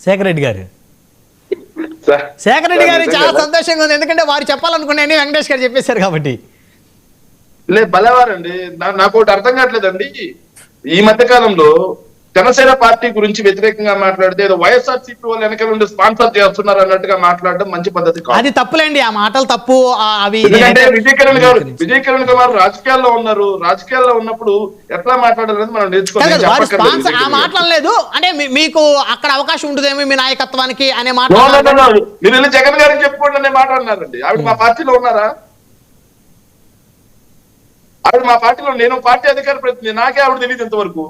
శేఖర్ రెడ్డి గారు. శేఖర్ రెడ్డి గారు చాలా సంతోషంగా ఉంది, ఎందుకంటే వారు చెప్పాలనుకునే వెంకటేష్ గారు చెప్పేశారు కాబట్టి. లేదు బలవారండి, నాకు ఒకటి అర్థం కావట్లేదండి. ఈ మధ్య కాలంలో జనసేన పార్టీ గురించి వ్యతిరేకంగా మాట్లాడితే ఏదో వైఎస్ఆర్సీపీ వాళ్ళు వెనక నుండి స్పాన్సర్ చేస్తున్నారు అన్నట్టుగా మాట్లాడడం మంచి పద్ధతి కాదు. అది తప్పులేండి, ఆ మాటలు తప్పు. అవి విజయ్ కిరణ్ గారు రాజకీయాల్లో ఉన్నారు, రాజకీయాల్లో ఉన్నప్పుడు ఎట్లా మాట్లాడాలని మనం నేర్చుకోవాలి. ఆ మాట్లాడలేదు అంటే మీకు అక్కడ అవకాశం ఉంటుందేమో మీ నాయకత్వానికి అనే మాట. మీరు వెళ్ళి జగన్ గారికి చెప్పుకోండి అనే మాట అన్నారండి. ఆవిడ మా పార్టీలో ఉన్నారా? ఆవిడ మా పార్టీలో, నేను పార్టీ అధికార ప్రతినిధి, నాకే ఆవిడ తెలియదు ఇంతవరకు.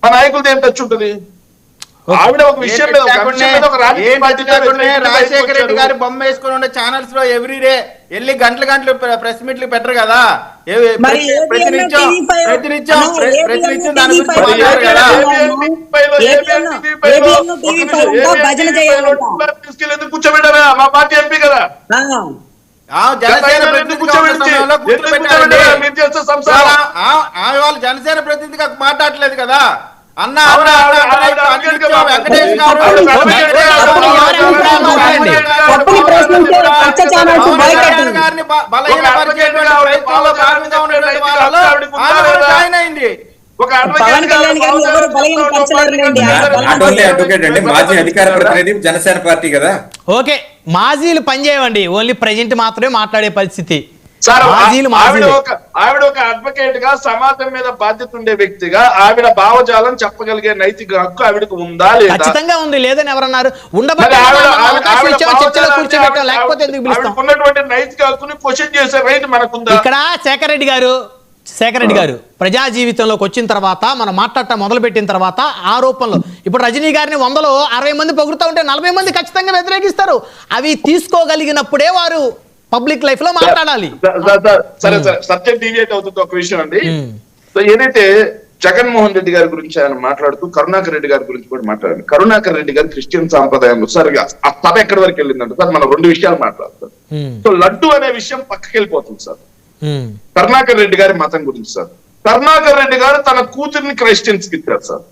మా నాయకులతో ఏం టచ్ ఉంటుంది? ఆవిడ ఒక విషయం మీద రాజశేఖర రెడ్డి గారి బొమ్మ వేసుకుని ఉండే ఛానల్స్ లో ఎవ్రీడే వెళ్ళి గంటలు ప్రెస్ మీట్లు పెట్టరు కదా, ప్రతినిత్యం దాని గురించి తీసుకెళ్ళి కూర్చోబెట్టారా? మా పార్టీ ఎంపీ కదా, జనసేన ప్రతినిధిగా మాట్లాడలేదు కదా అన్న. వెంకటేష్ గారు గారిని బలహీనపరిచేటువంటి ప్రయత్నంలో భాగంగా ఉన్నటువంటి వాళ్ళలో జాయిన్ అయింది. మాజీ అధికార ప్రతినిధి జనసేన పార్టీ కదా. ఓకే, మాజీలు పనిచేయండి, ఓన్లీ ప్రజెంట్ మాత్రమే మాట్లాడే పరిస్థితి. ఆవిడ ఒక అడ్వకేట్ గా సమాజం మీద బాధ్యత ఉండే వ్యక్తిగా ఆవిడ భావజాలం చెప్పగలిగే నైతిక హక్కు ఆవిడకు ఉందా? ఖచ్చితంగా ఉంది, లేదని ఎవరన్నారు? ఉన్నటువంటి నైతిక హక్కుని క్వశ్చన్ చేసే రైట్ మనకుందా? ఇక్కడ శేఖర్ రెడ్డి గారు ప్రజా జీవితంలోకి వచ్చిన తర్వాత మనం మాట్లాడటం మొదలు పెట్టిన తర్వాత ఆరోపణలు, ఇప్పుడు రజనీ గారిని 160 మంది పొగుడుతూ ఉంటే 40 మంది ఖచ్చితంగా వ్యతిరేకిస్తారు. అవి తీసుకోగలిగినప్పుడే వారు పబ్లిక్ లైఫ్ లో మాట్లాడాలి. సరే సబ్జెక్ట్ డివియేట్ అవుతుంది ఒక విషయం అండి. ఏదైతే జగన్మోహన్ రెడ్డి గారి గురించి ఆయన మాట్లాడుతూ కరుణాకర్ రెడ్డి గారి గురించి కూడా మాట్లాడారు. కరుణాకర్ రెడ్డి గారు క్రిస్టియన్ సాంప్రదాయంలో సరిగా ఆ సభ ఎక్కడి వరకు వెళ్ళిందంటే సార్ మనం 2 విషయాలు మాట్లాడతాం. సో లడ్డు అనే విషయం పక్కకి వెళ్ళిపోతుంది సార్. కరుణాకర్ రెడ్డి గారి మతం గురించి సార్, కరుణాకర్ రెడ్డి గారు తన కూతుర్ని క్రిస్టియన్స్ కి ఇచ్చారు సార్.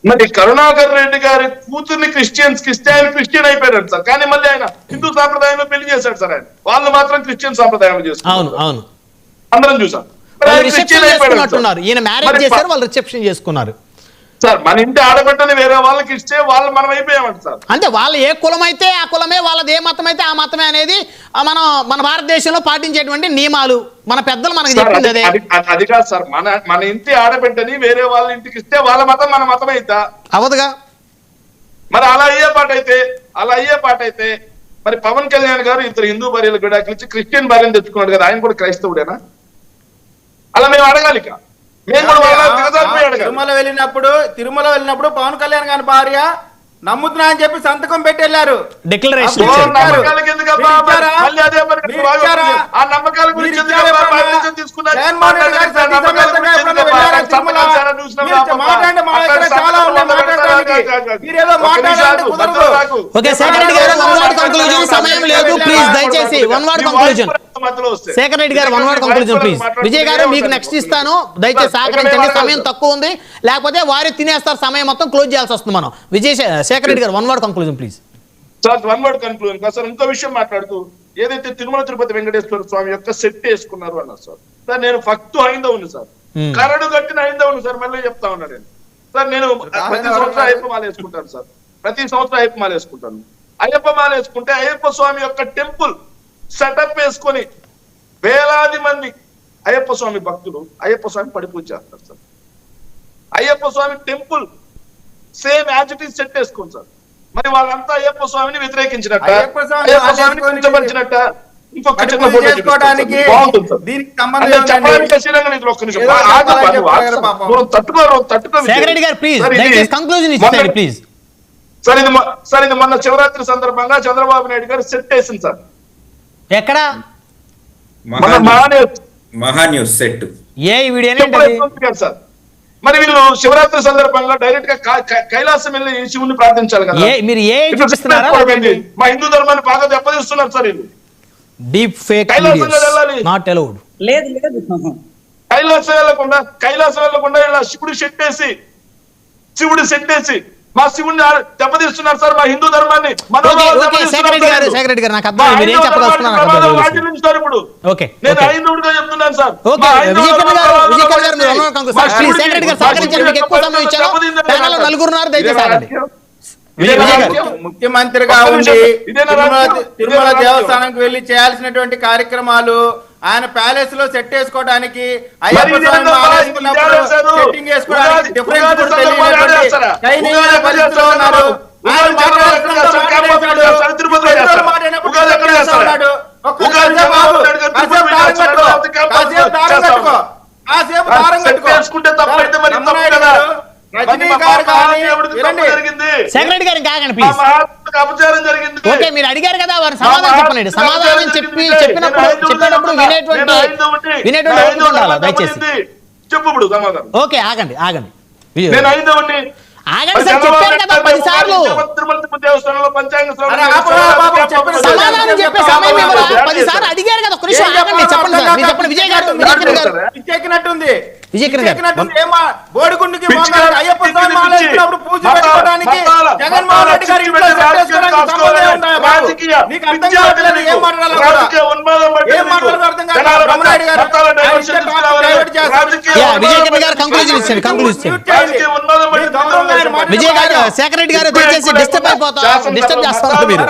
మరి కరుణాకర్ రెడ్డి గారి కూతుర్ని క్రిస్టియన్స్ కి ఇస్తే ఆయన క్రిస్టియన్ అయిపోయాడు సార్. కానీ మళ్ళీ ఆయన హిందూ సాంప్రదాయంలో పెళ్లి చేశాడు సార్. ఆయన వాళ్ళు మాత్రం క్రిస్టియన్ సాంప్రదాయంలో చేసుకున్నారు, అందరం చూసాం. ఈయన మ్యారేజ్ చేశారు, వాళ్ళు రిసెప్షన్ చేసుకున్నారు సార్. మన ఇంటి ఆడబిడ్డని వేరే వాళ్ళకి ఇస్తే వాళ్ళు మనం అయిపోయామంట సార్. అంటే వాళ్ళు ఏ కులం అయితే ఆ కులమే, వాళ్ళది ఏ మతం అయితే ఆ మతమే అనేది మన భారతదేశంలో పాటించేటువంటి నియమాలు. మన పెద్దలు మనకి చెప్పింది అదే. అది కాదు సార్, మన ఇంటి ఆడబిడ్డని వేరే వాళ్ళ ఇంటికి ఇస్తే వాళ్ళ మతం మన మతం అయితా అవదుగా. మరి అలా అయ్యే పాట అయితే మరి పవన్ కళ్యాణ్ గారు ఇద్దరు హిందూ భార్యలు విడాకులు ఇచ్చి క్రిస్టియన్ భార్యను తెచ్చుకున్నాడు కదా, ఆయన కూడా క్రైస్తవుడేనా? అలా మేము అడగాలి. తిరుమల వెళ్ళినప్పుడు పవన్ కళ్యాణ్ గారి భార్య నమ్ముతున్నా అని చెప్పి సంతకం పెట్టి వెళ్ళారు, డిక్లరేషన్. సమయం లేదు, ప్లీజ్ దయచేసి one word conclusion. Shekhar Reddy garu 1 word conclusion please. Vijay గారు మీకు నెక్స్ట్ ఇస్తాను, దయచేసి సహకరించండి, సమయం తక్కువ ఉంది, లేకపోతే వారే తినేస్తారు, సమయం మొత్తం క్లోజ్ చేయాల్సి వస్తుంది మనం. Shekhar Reddy garu 1 word conclusion please. Sir 1 word conclusion sir. ఇంకో విషయం మాట్లాడుతూ ఏదైతే తిరుమల తిరుపతి వెంకటేశ్వర స్వామి యొక్క సెట్ వేసుకున్నారు అన్నారు సార్. సార్ నేను ఫక్తు హైందవుని సార్, కరడు కట్టిన హైందవుని సార్. మళ్ళీ చెప్తా ఉన్నాను నేను సార్, నేను ప్రతి సంవత్సరం అయ్యప్ప మాల వేసుకుంటాను సార్. ప్రతి సంవత్సరం అయ్యప్ప మాల వేసుకుంటాను. అయ్యప్ప మాల వేసుకుంటే అయ్యప్ప స్వామి యొక్క టెంపుల్ సెటప్ వేసుకొని వేలాది మంది అయ్యప్ప స్వామి భక్తులు అయ్యప్ప స్వామి పడిపూజ చేస్తారు sir. Ayyappa Swamy temple same as it is set వేసుకోండి సార్. మరి వాళ్ళంతా అయ్యప్ప స్వామిని వ్యతిరేకించినట్ట, అయ్యప్ప స్వామిని కించపరిచినట్ట ఇంకొక చిన్న ఫోటో బాగుంటుంది సార్. చెప్పడానికి ఒక్క నిమిషం సార్. ఇది మొన్న శివరాత్రి సందర్భంగా చంద్రబాబు నాయుడు గారు సెట్ వేసింది సార్. ఎక్కడ? మహాన్యూస్ సెట్. సార్ మరి వీళ్ళు శివరాత్రి సందర్భంగా డైరెక్ట్ గా కైలాసం వెళ్ళి శివుని ప్రార్థించాలి కదా. మీరు మా హిందూ ధర్మాన్ని బాగా దెబ్బతీస్తున్నారు సార్ వీళ్ళు. డీప్ ఫేక్ కైలాసం వెళ్ళాలి, నాట్ అలౌడ్. కైలాసం వెళ్ళకుండా ఇలా శివుడు సెట్ వేసి మా శివుణ్ణి దెబ్బతీస్తున్నారు సార్, మా హిందూ ధర్మాన్ని శేఖర్ రెడ్డి గారు నాకు అర్థం, మీరు ఏం చెప్పదలుచుకున్నారు ఇప్పుడు. ఓకే నేను హైందవుడిగా చెప్తున్నాను సార్. శేఖర్ రెడ్డి గారు సహకరించారు, మీకు ఎక్కువ సమయం ఇచ్చారు, ప్యానెల్లో నలుగురు ఉన్నారు, దయచేసి ఆగండి. ముఖ్యమంత్రిగా ఉండి తిరుమల దేవస్థానంకి వెళ్లి చేయాల్సినటువంటి కార్యక్రమాలు ఆయన ప్యాలెస్ లో సెట్ వేసుకోవడానికి సెట్టింగ్ వేసుకోవడానికి డిఫరెన్స్ కూడా తెలియనటువంటి దయనీయమైన పరిస్థితిలో ఉన్నారు. ఆయన శేఖర్ రెడ్డి గారు కాకండి ప్లీజ్. ఓకే, మీరు అడిగారు కదా, వారు సమాధానం చెప్పండి. సమాధానం చెప్పినప్పుడు వినేటువంటి ఉండాలి దయచేసి. చెప్పు ఇప్పుడు సమాధానం. ఓకే, ఆగండి నేను హైందవుడిని. ఆగండి సార్, చెప్పారు కదా 10 సార్లు. దేవస్థానంలో పంచాంగ సమాధానం చెప్పే సమయం ఇవ్వరా? 10 సార్లు అడిగారు కదా, ఒక నిమిషం ఆగండి, చెప్పండి సార్, మీరు చెప్పండి. విజయ్ గారు ఇచ్చేకినట్టుంది. బోడిగుండుకి అయ్యప్ప స్వామి మాల వేసుకున్నప్పుడు పూజ పెట్టుకోవడానికి జగన్మోహన్ రెడ్డి గారు ఇంట్లో సెట్ చేసుకోవడానికి సంబంధం ఉన్నాయా? నీకు అర్థం కావట్లేదు, ఏం మాట్లాడాలో కూడా. ఏం మాట్లాడాలో అర్థం కాదు. బ్రహ్మనాయుడు గారు విజయ్ గారు కంక్లూజన్ ఇచ్చారు. విజయ్ గారు, శేఖర్ రెడ్డి గారు దయచేసి డిస్టర్బ్ చేస్తారు మీరు.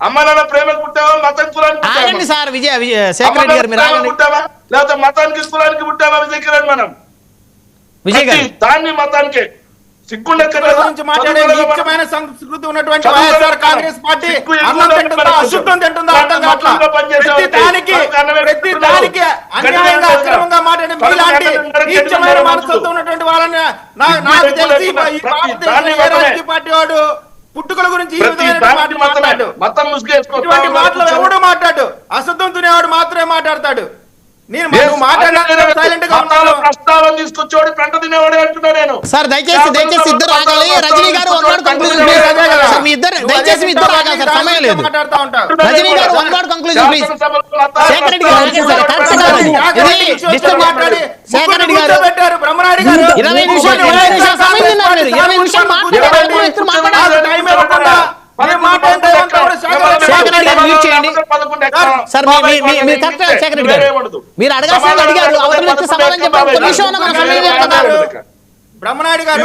అమ్మ నాన్న ప్రేమకు పుట్టావా, మతం కులానికి ఆగండి సార్. శేఖర్ రెడ్డి గారు మీరు ఆగండి. పుట్టావా లేకపోతే మతానికి కులానికి పుట్టావా? విజయ్ గారు దాన్ని మతానికి ముఖ్యమైన సంస్కృతి ఉన్నటువంటి వైఎస్ఆర్ కాంగ్రెస్ పార్టీ అశుద్ధం తింటుందా అర్థం కావట్లేదు. ప్రతి దానికి అన్యాయంగా అక్రమంగా మాట్లాడే మీలాంటి నీచమైన మనస్తత్వం ఉన్నటువంటి వాళ్ళని నాకు తెలిసి ఈ భారతదేశంలో ఏ రాజకీయ పార్టీ వాడు పుట్టుకల గురించి ఈ విధమైన మాట్లాడు. ఇటువంటి మాటలు ఎవడు మాట్లాడు, అశుద్ధం తినేవాడు మాత్రమే మాట్లాడతాడు. సార్ దయచేసి ఇద్దరు ఆగాలి. Rajani garu one word conclusion please. మీ ఇద్దరు దయచేసి ఇద్దరు ఆగాలి సార్, సమయం లేదు. Rajani garu one word conclusion please. Shekhar Reddy garu ఆగండి సార్, కరెక్ట్ కాదు ఇది. డిస్టర్బ్ మాట్లాడి శేఖర్ రెడ్డి గారు 20 నిమిషాలు సమయం తిన్నారు మీరు. 20 నిమిషాలు మాట్లాడారు. సార్ మీరు కరెక్ట్ శేఖర్ రెడ్డి గారు, మీరు అడగాల్సింది అడిగారు, అవతల వ్యక్తి సమాధానం చెప్పారు. బ్రహ్మనాయుడు గారు